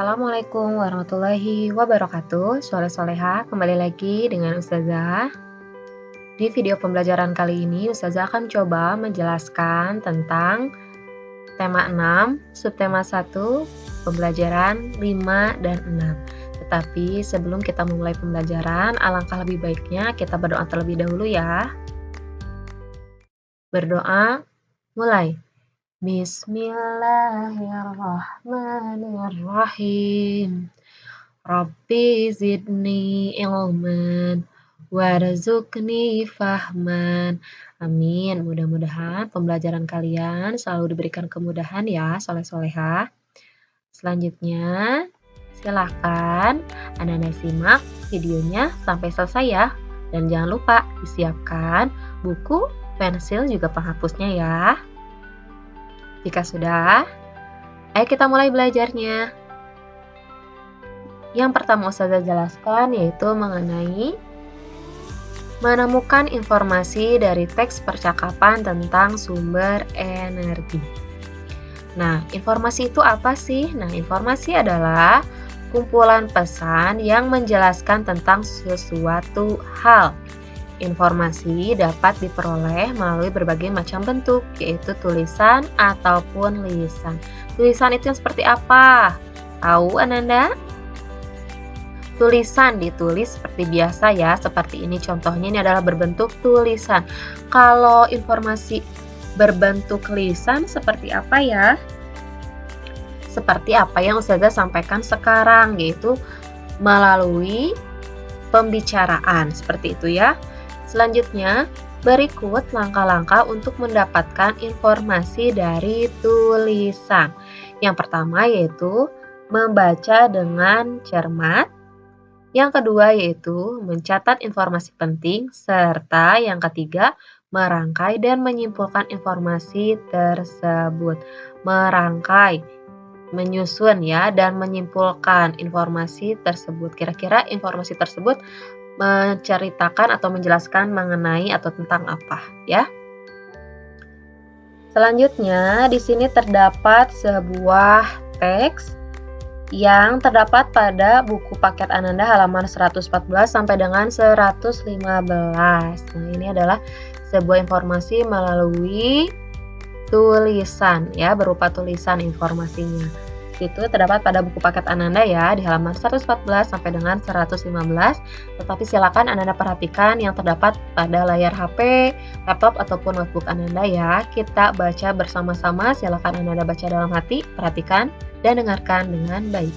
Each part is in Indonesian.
Assalamualaikum warahmatullahi wabarakatuh. Soleh-soleha, kembali lagi dengan Ustazah. Di video pembelajaran kali ini, Ustazah akan coba menjelaskan tentang tema 6, subtema 1, pembelajaran 5 dan 6. Tetapi sebelum kita memulai pembelajaran, alangkah lebih baiknya kita berdoa terlebih dahulu ya. Berdoa, mulai. Bismillahirrahmanirrahim. Rabbi zidni ilman warzuqni fahman. Amin. Mudah-mudahan pembelajaran kalian selalu diberikan kemudahan ya, soleh-soleha. Selanjutnya, silahkan Anda simak videonya sampai selesai ya. Dan jangan lupa disiapkan buku, pensil, juga penghapusnya ya. Jika sudah, ayo kita mulai belajarnya. Yang pertama Ustazah jelaskan yaitu mengenai menemukan informasi dari teks percakapan tentang sumber energi. Nah, informasi itu apa sih? Nah, informasi adalah kumpulan pesan yang menjelaskan tentang sesuatu hal. Informasi dapat diperoleh melalui berbagai macam bentuk, yaitu tulisan ataupun lisan. Tulisan itu yang seperti apa? Tahu Ananda? Tulisan ditulis seperti biasa ya, seperti ini contohnya, ini adalah berbentuk tulisan. Kalau informasi berbentuk lisan seperti apa ya? Seperti apa yang Ustazah sampaikan sekarang, yaitu melalui pembicaraan, seperti itu ya. Selanjutnya, berikut langkah-langkah untuk mendapatkan informasi dari tulisan. Yang pertama yaitu membaca dengan cermat. Yang kedua yaitu mencatat informasi penting. Serta yang ketiga, merangkai dan menyimpulkan informasi tersebut. Merangkai, menyusun ya, dan menyimpulkan informasi tersebut. Kira-kira informasi tersebut menceritakan atau menjelaskan mengenai atau tentang apa ya. Selanjutnya di sini terdapat sebuah teks yang terdapat pada buku paket Ananda halaman 114 sampai dengan 115. Nah, ini adalah sebuah informasi melalui tulisan ya, berupa tulisan informasinya. Itu terdapat pada buku paket Ananda ya, di halaman 114 sampai dengan 115. Tetapi silakan Ananda perhatikan yang terdapat pada layar HP, laptop ataupun notebook Ananda ya. Kita baca bersama-sama, silakan Ananda baca dalam hati, perhatikan dan dengarkan dengan baik.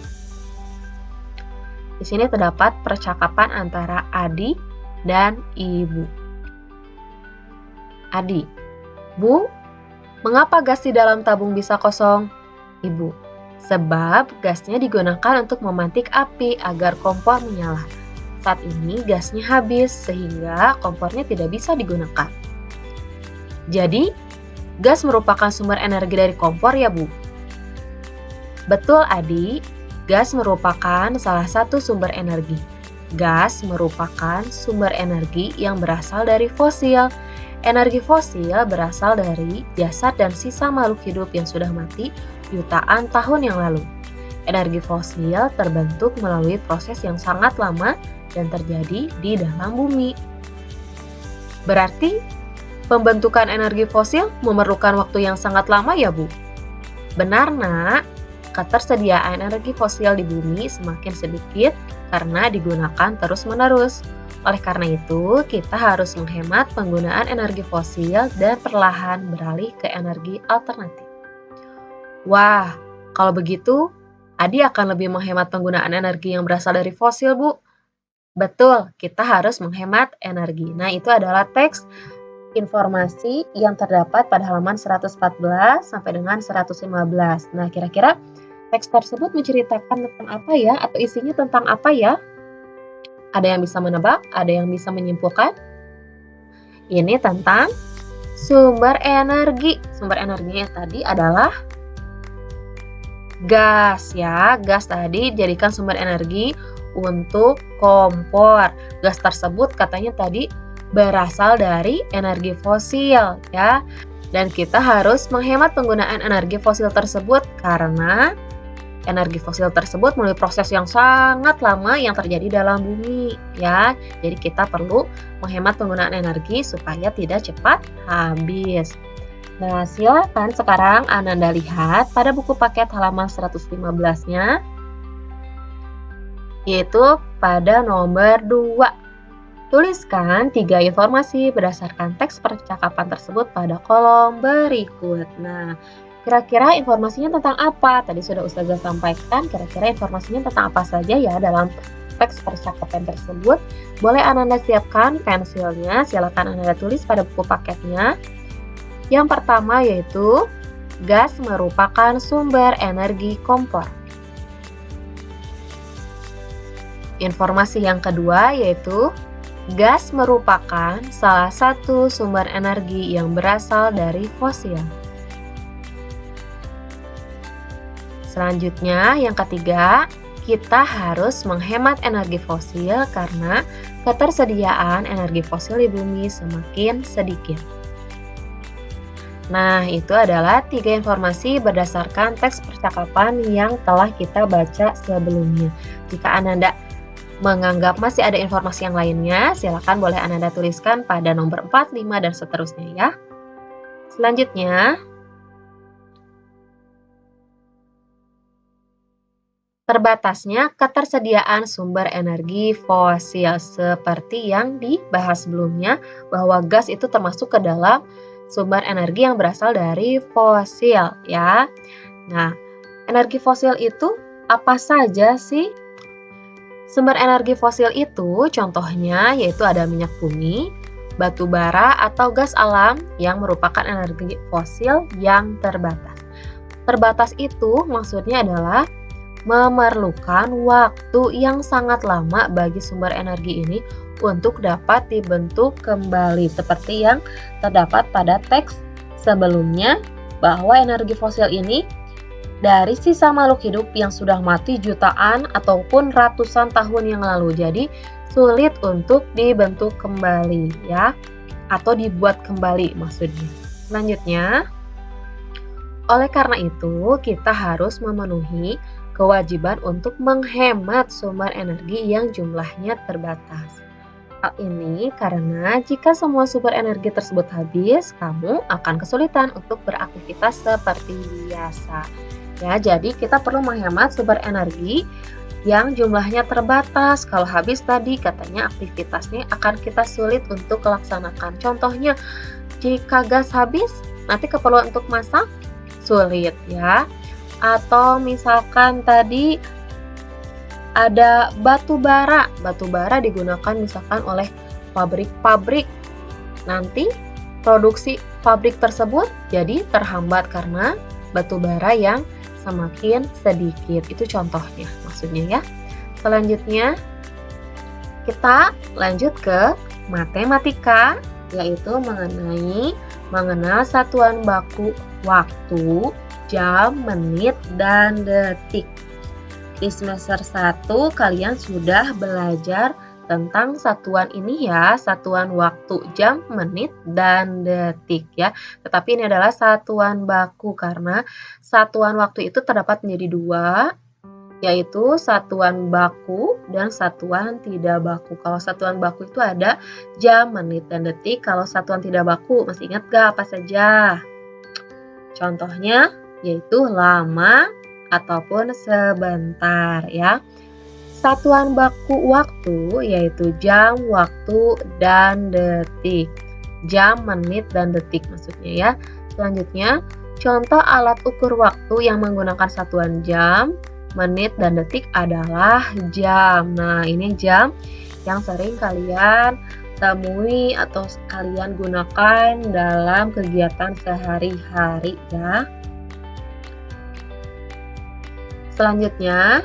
Di sini terdapat percakapan antara Adi dan Ibu. Adi, Bu, mengapa gas di dalam tabung bisa kosong? Ibu, sebab gasnya digunakan untuk memantik api agar kompor menyala. Saat ini gasnya habis sehingga kompornya tidak bisa digunakan. Jadi, gas merupakan sumber energi dari kompor ya Bu? Betul Adi, gas merupakan salah satu sumber energi. Gas merupakan sumber energi yang berasal dari fosil. Energi fosil berasal dari jasad dan sisa makhluk hidup yang sudah mati jutaan tahun yang lalu. Energi fosil terbentuk melalui proses yang sangat lama dan terjadi di dalam bumi. Berarti, pembentukan energi fosil memerlukan waktu yang sangat lama ya Bu? Benar Nak, ketersediaan energi fosil di bumi semakin sedikit karena digunakan terus-menerus. Oleh karena itu, kita harus menghemat penggunaan energi fosil dan perlahan beralih ke energi alternatif. Wah, kalau begitu, Adi akan lebih menghemat penggunaan energi yang berasal dari fosil, Bu. Betul, kita harus menghemat energi. Nah, itu adalah teks informasi yang terdapat pada halaman 114 sampai dengan 115. Nah, kira-kira teks tersebut menceritakan tentang apa ya? Atau isinya tentang apa ya? Ada yang bisa menebak, ada yang bisa menyimpulkan. Ini tentang sumber energi. Sumber energinya tadi adalah gas ya. Gas tadi dijadikan sumber energi untuk kompor. Gas tersebut katanya tadi berasal dari energi fosil ya. Dan kita harus menghemat penggunaan energi fosil tersebut karena energi fosil tersebut melalui proses yang sangat lama yang terjadi dalam bumi ya. Jadi kita perlu menghemat penggunaan energi supaya tidak cepat habis. Nah, silakan sekarang Ananda lihat pada buku paket halaman 115-nya, yaitu pada nomor 2. Tuliskan 3 informasi berdasarkan teks percakapan tersebut pada kolom berikut. Nah, kira-kira informasinya tentang apa? Tadi sudah Ustazah sampaikan, kira-kira informasinya tentang apa saja ya dalam teks percakapan tersebut. Boleh Ananda siapkan pensilnya, silakan Ananda tulis pada buku paketnya. Yang pertama yaitu, gas merupakan sumber energi kompor. Informasi yang kedua yaitu, gas merupakan salah satu sumber energi yang berasal dari fosil. Selanjutnya, yang ketiga, kita harus menghemat energi fosil karena ketersediaan energi fosil di bumi semakin sedikit. Nah, itu adalah 3 informasi berdasarkan teks percakapan yang telah kita baca sebelumnya. Jika Ananda menganggap masih ada informasi yang lainnya, silakan boleh Ananda tuliskan pada nomor 4, 5, dan seterusnya ya. Selanjutnya, terbatasnya ketersediaan sumber energi fosil seperti yang dibahas sebelumnya bahwa gas itu termasuk ke dalam sumber energi yang berasal dari fosil ya. Nah, energi fosil itu apa saja sih? Sumber energi fosil itu contohnya yaitu ada minyak bumi, batu bara atau gas alam yang merupakan energi fosil yang terbatas. Terbatas itu maksudnya adalah memerlukan waktu yang sangat lama bagi sumber energi ini untuk dapat dibentuk kembali seperti yang terdapat pada teks sebelumnya bahwa energi fosil ini dari sisa makhluk hidup yang sudah mati jutaan ataupun ratusan tahun yang lalu. Jadi sulit untuk dibentuk kembali ya, atau dibuat kembali maksudnya. Selanjutnya, oleh karena itu kita harus memenuhi kewajiban untuk menghemat sumber energi yang jumlahnya terbatas. Hal ini karena jika semua sumber energi tersebut habis, kamu akan kesulitan untuk beraktivitas seperti biasa. Ya, jadi kita perlu menghemat sumber energi yang jumlahnya terbatas. Kalau habis tadi katanya aktivitasnya akan kita sulit untuk melaksanakan. Contohnya, jika gas habis, nanti keperluan untuk masak sulit ya. Atau misalkan tadi ada batu bara digunakan misalkan oleh pabrik-pabrik. Nanti produksi pabrik tersebut jadi terhambat karena batu bara yang semakin sedikit. Itu contohnya maksudnya ya. Selanjutnya kita lanjut ke matematika, yaitu mengenal satuan baku waktu, jam, menit, dan detik. Di semester 1 kalian sudah belajar tentang satuan ini ya, satuan waktu, jam, menit, dan detik ya. Tetapi ini adalah satuan baku karena satuan waktu itu terdapat menjadi 2, yaitu satuan baku dan satuan tidak baku. Kalau satuan baku itu ada jam, menit, dan detik. Kalau satuan tidak baku, masih ingat gak apa saja? Contohnya yaitu lama ataupun sebentar ya. Satuan baku waktu yaitu jam, waktu, dan detik. Jam, menit, dan detik maksudnya ya. Selanjutnya, contoh alat ukur waktu yang menggunakan satuan jam, menit, dan detik adalah jam. Nah, ini jam yang sering kalian temui atau kalian gunakan dalam kegiatan sehari-hari ya. Selanjutnya,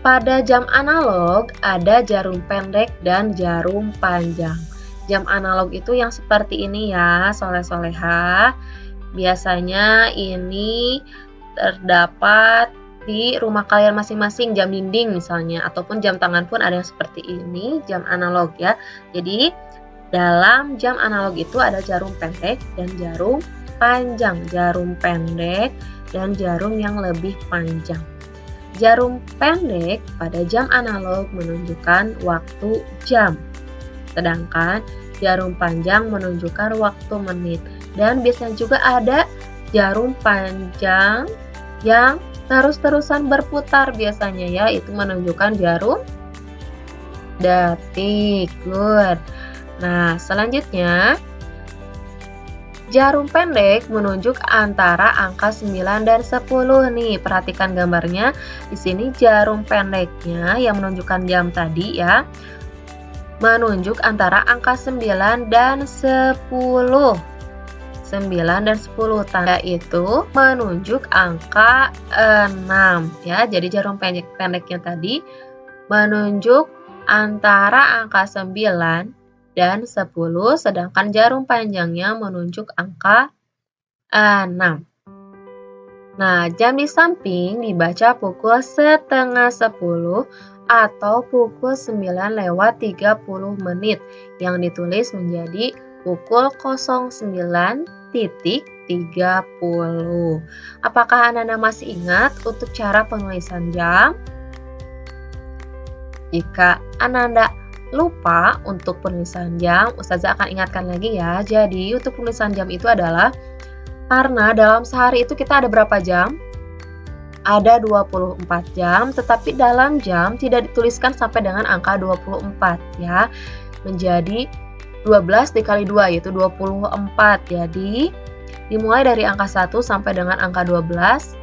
pada jam analog ada jarum pendek dan jarum panjang. Jam analog itu yang seperti ini ya, soleh-soleha. Biasanya ini terdapat di rumah kalian masing-masing, jam dinding misalnya, ataupun jam tangan pun ada yang seperti ini, jam analog ya. Jadi, dalam jam analog itu ada jarum pendek dan jarum panjang. Jarum pendek dan jarum yang lebih panjang. Jarum pendek pada jam analog menunjukkan waktu jam, sedangkan jarum panjang menunjukkan waktu menit. Dan biasanya juga ada jarum panjang yang terus-terusan berputar biasanya ya, itu menunjukkan jarum detik. Good. Nah, selanjutnya jarum pendek menunjuk antara angka 9 dan 10 nih. Perhatikan gambarnya. Di sini jarum pendeknya yang menunjukkan jam tadi ya, menunjuk antara angka 9 dan 10. 9 dan 10, tanda itu menunjuk angka 6 ya. Jadi jarum pendeknya tadi menunjuk antara angka 9 dan 10, sedangkan jarum panjangnya menunjuk angka 6. Nah, jam di samping dibaca pukul setengah 10 atau pukul 9:30 yang ditulis menjadi pukul 09:30. Apakah Anda masih ingat untuk cara penulisan jam? Jika Anda lupa untuk penulisan jam, Ustazah akan ingatkan lagi ya. Jadi untuk penulisan jam itu adalah karena dalam sehari itu kita ada berapa jam? Ada 24 jam, tetapi dalam jam tidak dituliskan sampai dengan angka 24 ya. Menjadi 12 dikali 2 yaitu 24. Jadi dimulai dari angka 1 sampai dengan angka 12.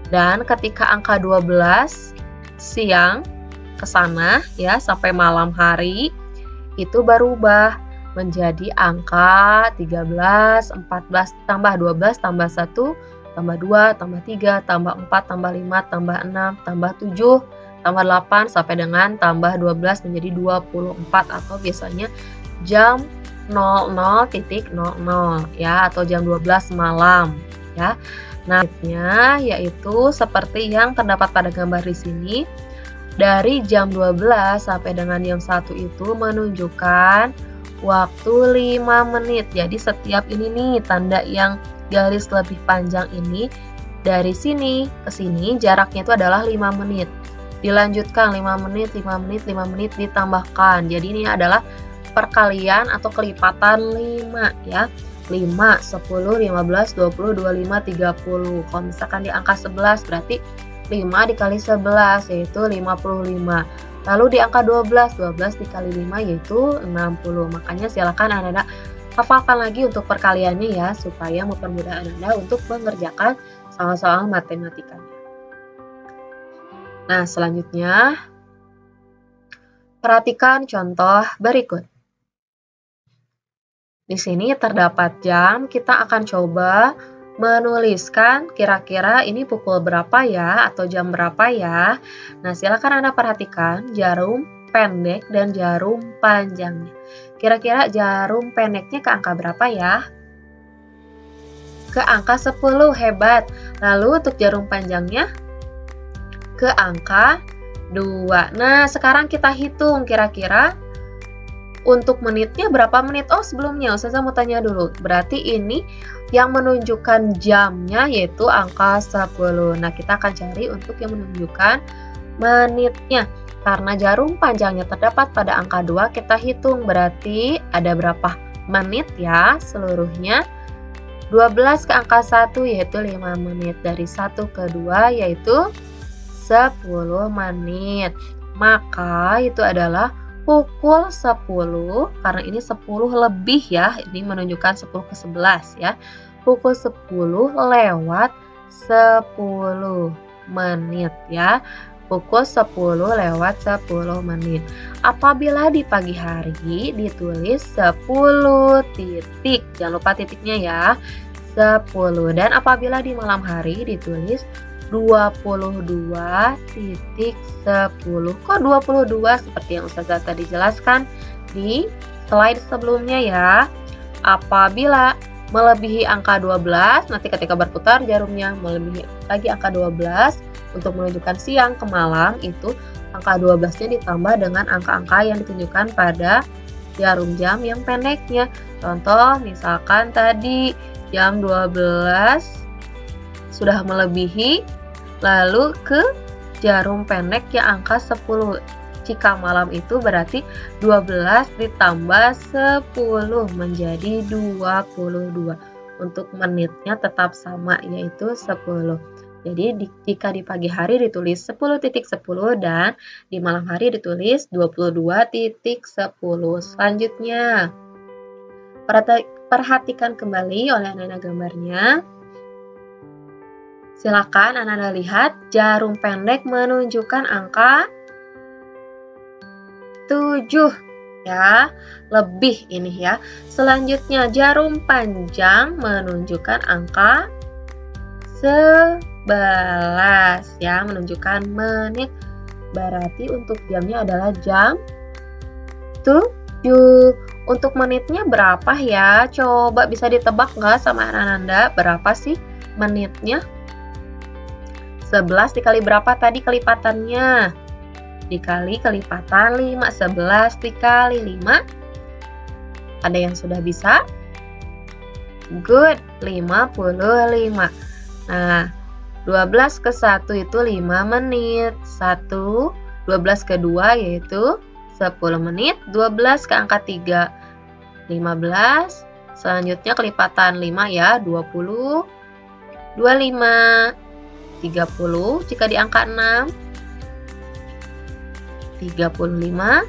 Dan ketika angka 12 siang ke sana ya sampai malam hari itu berubah menjadi angka 13, 14 tambah 12 tambah 1 tambah 2 tambah 3 tambah 4 tambah 5 tambah 6 tambah 7 tambah 8 sampai dengan tambah 12 menjadi 24 atau biasanya jam 00.00 ya atau jam 12 malam ya. Nah, yaitu seperti yang terdapat pada gambar di sini. Dari jam 12 sampai dengan jam 1 itu menunjukkan waktu 5 menit. Jadi setiap ini nih tanda yang garis lebih panjang ini dari sini ke sini jaraknya itu adalah 5 menit. Dilanjutkan 5 menit, 5 menit, 5 menit ditambahkan. Jadi ini adalah perkalian atau kelipatan 5 ya. 5, 10, 15, 20, 25, 30. Kalau misalkan di angka 11 berarti 5 dikali 11 yaitu 55. Lalu di angka 12 dikali 5 yaitu 60. Makanya silakan Anda hafalkan lagi untuk perkaliannya ya supaya mempermudah Anda untuk mengerjakan soal-soal matematikanya. Nah, selanjutnya perhatikan contoh berikut. Di sini terdapat jam, kita akan coba menuliskan kira-kira ini pukul berapa ya atau jam berapa ya. Nah, silakan Anda perhatikan jarum pendek dan jarum panjangnya. Kira-kira jarum pendeknya ke angka berapa ya? Ke angka 10, hebat. Lalu untuk jarum panjangnya ke angka 2. Nah, sekarang kita hitung kira-kira untuk menitnya berapa menit? Oh, sebelumnya Ustazah mau tanya dulu. Berarti ini yang menunjukkan jamnya yaitu angka 10. Nah, kita akan cari untuk yang menunjukkan menitnya. Karena jarum panjangnya terdapat pada angka 2, kita hitung berarti ada berapa menit ya seluruhnya. 12 ke angka 1 yaitu 5 menit. Dari 1 ke 2 yaitu 10 menit. Maka itu adalah pukul 10, karena ini 10 lebih ya, ini menunjukkan 10 ke 11 ya. Pukul 10 lewat 10 menit ya. Pukul 10 lewat 10 menit. Apabila di pagi hari ditulis 10 titik, jangan lupa titiknya ya, 10. Dan apabila di malam hari ditulis 22.10. Kok 22? Seperti yang Ustazah tadi jelaskan di slide sebelumnya ya. Apabila melebihi angka 12, nanti ketika berputar jarumnya melebihi lagi angka 12 untuk menunjukkan siang ke malam, itu angka 12-nya ditambah dengan angka-angka yang ditunjukkan pada jarum jam yang pendeknya. Contoh misalkan tadi jam 12 sudah melebihi. Lalu ke jarum pendek yang angka 10. Jika malam itu berarti 12 ditambah 10 menjadi 22. Untuk menitnya tetap sama, yaitu 10. Jadi jika di pagi hari ditulis 10.10 dan di malam hari ditulis 22.10. Selanjutnya, perhatikan kembali oleh anak-anak gambarnya. Silakan anak-anak lihat jarum pendek menunjukkan angka 7 ya, lebih ini ya. Selanjutnya jarum panjang menunjukkan angka 11 ya, menunjukkan menit. Berarti untuk jamnya adalah jam 7. Untuk menitnya berapa ya? Coba bisa ditebak nggak sama anak-anak? Berapa sih menitnya? 11 dikali berapa tadi kelipatannya? Dikali kelipatan 5. 11 dikali 5. Ada yang sudah bisa? Good, 55. Nah, 12 ke 1 itu 5 menit. 12 ke 2 yaitu 10 menit. 12 ke angka 3, 15. Selanjutnya kelipatan 5 ya, 20. 25. 30 jika di angka 6. 35.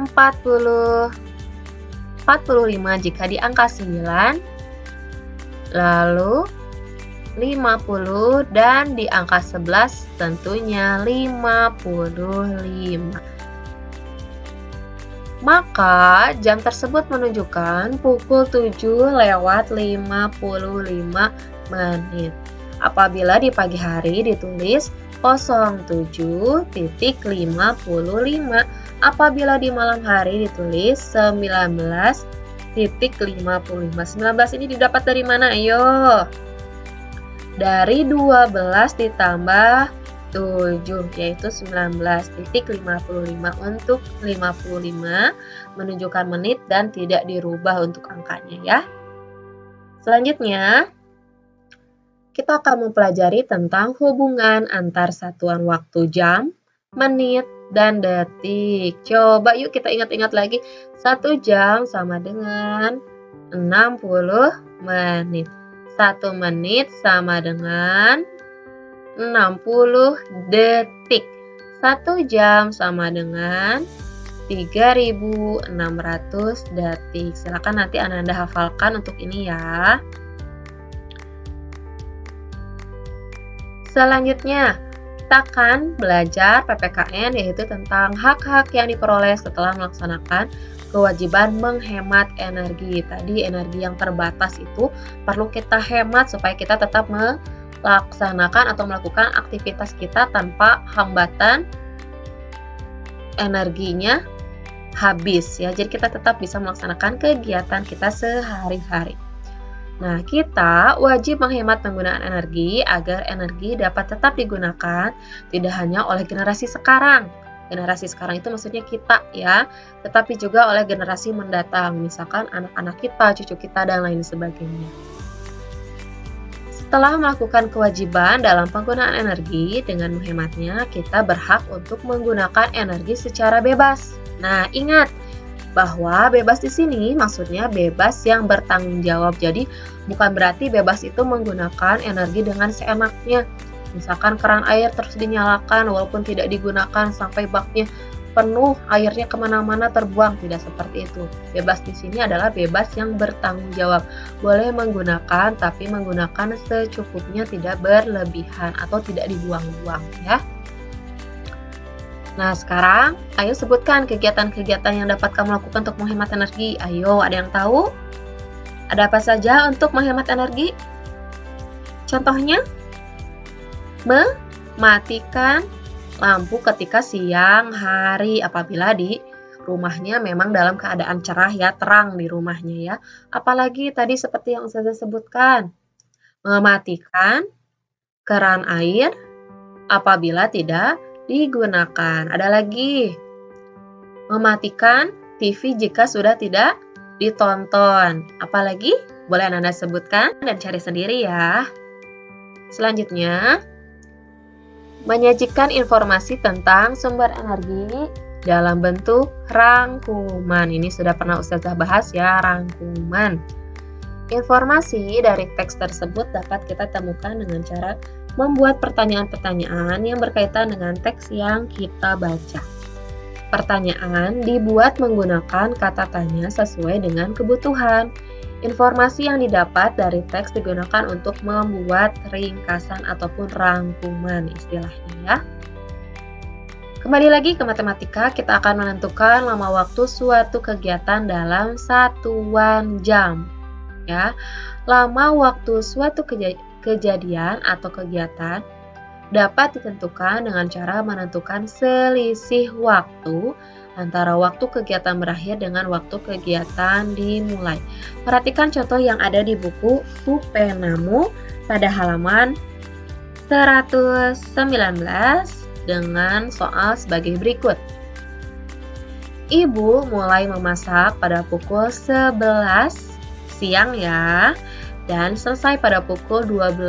40. 45 jika di angka 9. Lalu 50 dan di angka 11 tentunya 55. Maka jam tersebut menunjukkan pukul 7:55 menit. Apabila di pagi hari ditulis 07.55. Apabila di malam hari ditulis 19.55. 19 ini didapat dari mana? Ayo. Dari 12 ditambah 7 yaitu 19.55. Untuk 55 menunjukkan menit dan tidak dirubah untuk angkanya ya. Selanjutnya kita akan mempelajari tentang hubungan antar satuan waktu jam, menit, dan detik. Coba yuk kita ingat-ingat lagi. 1 jam sama dengan 60 menit. 1 menit sama dengan 60 detik. 1 jam sama dengan 3.600 detik. Silakan nanti Anda hafalkan untuk ini ya. Selanjutnya, kita akan belajar PPKN, yaitu tentang hak-hak yang diperoleh setelah melaksanakan kewajiban menghemat energi. Tadi energi yang terbatas itu perlu kita hemat supaya kita tetap melaksanakan atau melakukan aktivitas kita tanpa hambatan energinya habis ya. Jadi kita tetap bisa melaksanakan kegiatan kita sehari-hari. Nah, kita wajib menghemat penggunaan energi agar energi dapat tetap digunakan tidak hanya oleh generasi sekarang. Generasi sekarang itu maksudnya kita ya, tetapi juga oleh generasi mendatang, misalkan anak-anak kita, cucu kita, dan lain sebagainya. Setelah melakukan kewajiban dalam penggunaan energi, dengan menghematnya kita berhak untuk menggunakan energi secara bebas. Nah, ingat bahwa bebas di sini maksudnya bebas yang bertanggung jawab. Jadi bukan berarti bebas itu menggunakan energi dengan seenaknya. Misalkan keran air terus dinyalakan walaupun tidak digunakan sampai baknya penuh, airnya kemana-mana terbuang. Tidak seperti itu. Bebas di sini adalah bebas yang bertanggung jawab. Boleh menggunakan, tapi menggunakan secukupnya, tidak berlebihan atau tidak dibuang-buang ya. Nah, sekarang ayo sebutkan kegiatan-kegiatan yang dapat kamu lakukan untuk menghemat energi. Ayo, ada yang tahu? Ada apa saja untuk menghemat energi? Contohnya, mematikan lampu ketika siang hari apabila di rumahnya memang dalam keadaan cerah ya, terang di rumahnya ya. Apalagi tadi seperti yang saya sebutkan, mematikan keran air apabila tidak digunakan. Ada lagi, mematikan TV jika sudah tidak ditonton. Apalagi? Boleh Anda sebutkan dan cari sendiri ya. Selanjutnya, menyajikan informasi tentang sumber energi dalam bentuk rangkuman. Ini sudah pernah Ustazah bahas ya, rangkuman. Informasi dari teks tersebut dapat kita temukan dengan cara membuat pertanyaan-pertanyaan yang berkaitan dengan teks yang kita baca. Pertanyaan dibuat menggunakan kata tanya sesuai dengan kebutuhan. Informasi yang didapat dari teks digunakan untuk membuat ringkasan ataupun rangkuman istilahnya ya. Kembali lagi ke matematika, kita akan menentukan lama waktu suatu kegiatan dalam satuan jam. Ya, lama waktu suatu kejadian atau kegiatan dapat ditentukan dengan cara menentukan selisih waktu antara waktu kegiatan berakhir dengan waktu kegiatan dimulai. Perhatikan contoh yang ada di buku Pupenamu pada halaman 119 dengan soal sebagai berikut. Ibu mulai memasak pada pukul 11 siang ya, dan selesai pada pukul 12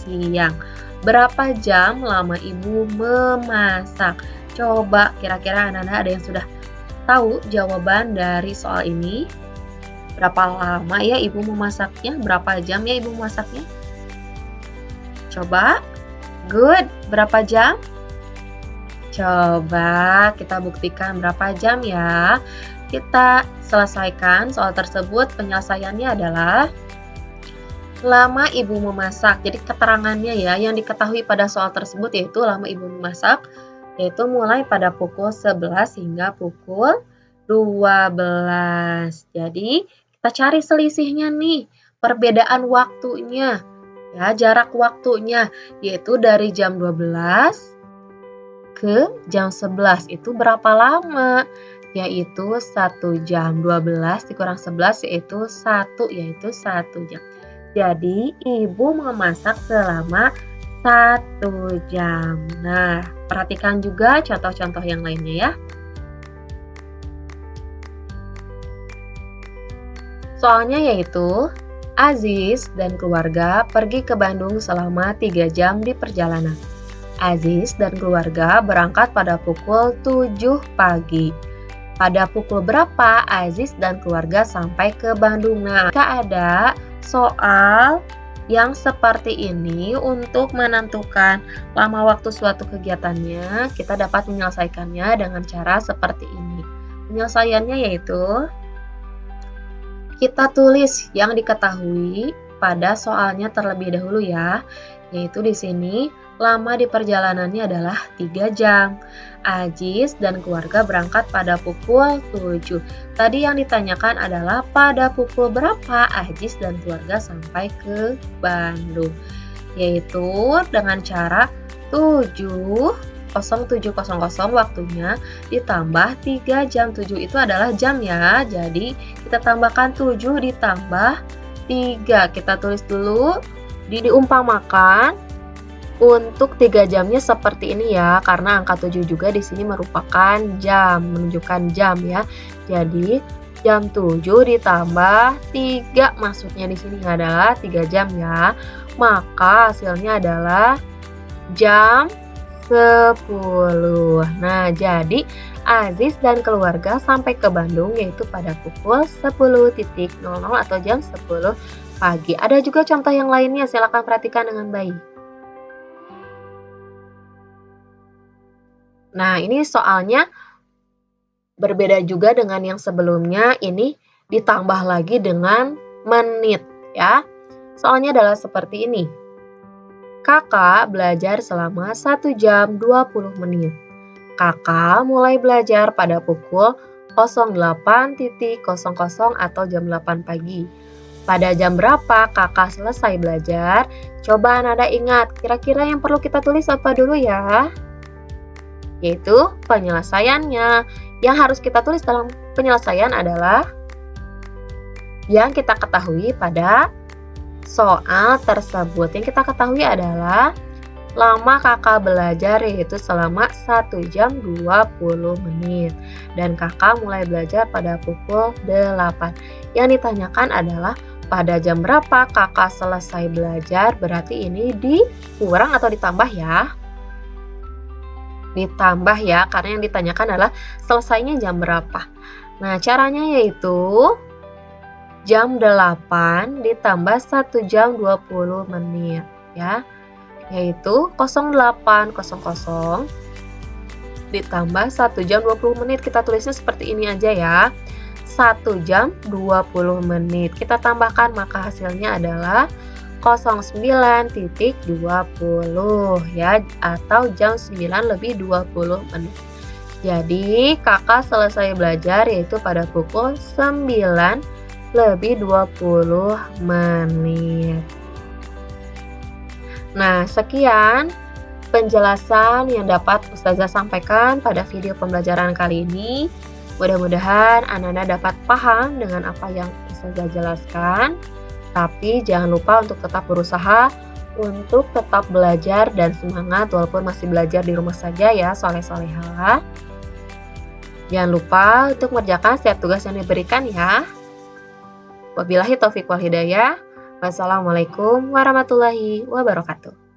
siang. Berapa jam lama ibu memasak? Coba kira-kira anak-anak ada yang sudah tahu jawaban dari soal ini? Berapa lama ya ibu memasaknya? Berapa jam ya ibu memasaknya? Coba. Good. Berapa jam? Coba kita buktikan berapa jam ya. Kita selesaikan soal tersebut. Penyelesaiannya adalah lama ibu memasak. Jadi keterangannya ya yang diketahui pada soal tersebut yaitu lama ibu memasak yaitu mulai pada pukul 11 hingga pukul 12. Jadi kita cari selisihnya nih, perbedaan waktunya. Ya, jarak waktunya yaitu dari jam 12 ke jam 11 itu berapa lama? Yaitu 1 jam. 12 dikurang 11 yaitu 1 jam. Jadi, ibu memasak selama 1 jam. Nah, perhatikan juga contoh-contoh yang lainnya ya. Soalnya yaitu, Aziz dan keluarga pergi ke Bandung selama 3 jam di perjalanan. Aziz dan keluarga berangkat pada pukul 7 pagi. Pada pukul berapa Aziz dan keluarga sampai ke Bandung? Nah, jika ada soal yang seperti ini untuk menentukan lama waktu suatu kegiatannya, kita dapat menyelesaikannya dengan cara seperti ini. Penyelesaiannya yaitu kita tulis yang diketahui pada soalnya terlebih dahulu ya, yaitu di sini lama di perjalanannya adalah 3 jam. Aziz dan keluarga berangkat pada pukul 7. Tadi yang ditanyakan adalah pada pukul berapa Aziz dan keluarga sampai ke Bandung. Yaitu dengan cara 07.00 waktunya ditambah 3 jam. 7 itu adalah jam ya. Jadi kita tambahkan 7 ditambah 3. Kita tulis dulu diumpamakan untuk 3 jamnya seperti ini ya, karena angka 7 juga di sini merupakan jam, menunjukkan jam ya. Jadi jam 7 ditambah 3 maksudnya di sini adalah 3 jam ya. Maka hasilnya adalah jam 10. Nah, jadi Aziz dan keluarga sampai ke Bandung yaitu pada pukul 10.00 atau jam 10 pagi. Ada juga contoh yang lainnya, silakan perhatikan dengan baik. Nah, ini soalnya berbeda juga dengan yang sebelumnya, ini ditambah lagi dengan menit ya. Soalnya adalah seperti ini. Kakak belajar selama 1 jam 20 menit. Kakak mulai belajar pada pukul 08.00 atau jam 8 pagi. Pada jam berapa kakak selesai belajar? Coba anak-anak ingat, kira-kira yang perlu kita tulis apa dulu ya? Yaitu penyelesaiannya. Yang harus kita tulis dalam penyelesaian adalah yang kita ketahui pada soal tersebut. Yang kita ketahui adalah lama kakak belajar yaitu selama 1 jam 20 menit. Dan kakak mulai belajar pada pukul 8. Yang ditanyakan adalah pada jam berapa kakak selesai belajar, berarti ini dikurang atau ditambah ya? Ditambah ya, karena yang ditanyakan adalah selesainya jam berapa. Nah, caranya yaitu jam 8 ditambah 1 jam 20 menit ya, yaitu 08.00 ditambah 1 jam 20 menit. Kita tulisnya seperti ini aja ya. 1 jam 20 menit. Kita tambahkan maka hasilnya adalah 09.20 ya, atau jam 9 lebih 20 menit. Jadi kakak selesai belajar yaitu pada pukul 9 lebih 20 menit. Nah, sekian penjelasan yang dapat Ustazah sampaikan pada video pembelajaran kali ini. Mudah-mudahan anak-anak dapat paham dengan apa yang Ustazah jelaskan. Tapi jangan lupa untuk tetap berusaha untuk tetap belajar dan semangat walaupun masih belajar di rumah saja ya, soleh-solehah. Jangan lupa untuk mengerjakan setiap tugas yang diberikan ya. Wabillahi taufiq wal hidayah. Wassalamualaikum warahmatullahi wabarakatuh.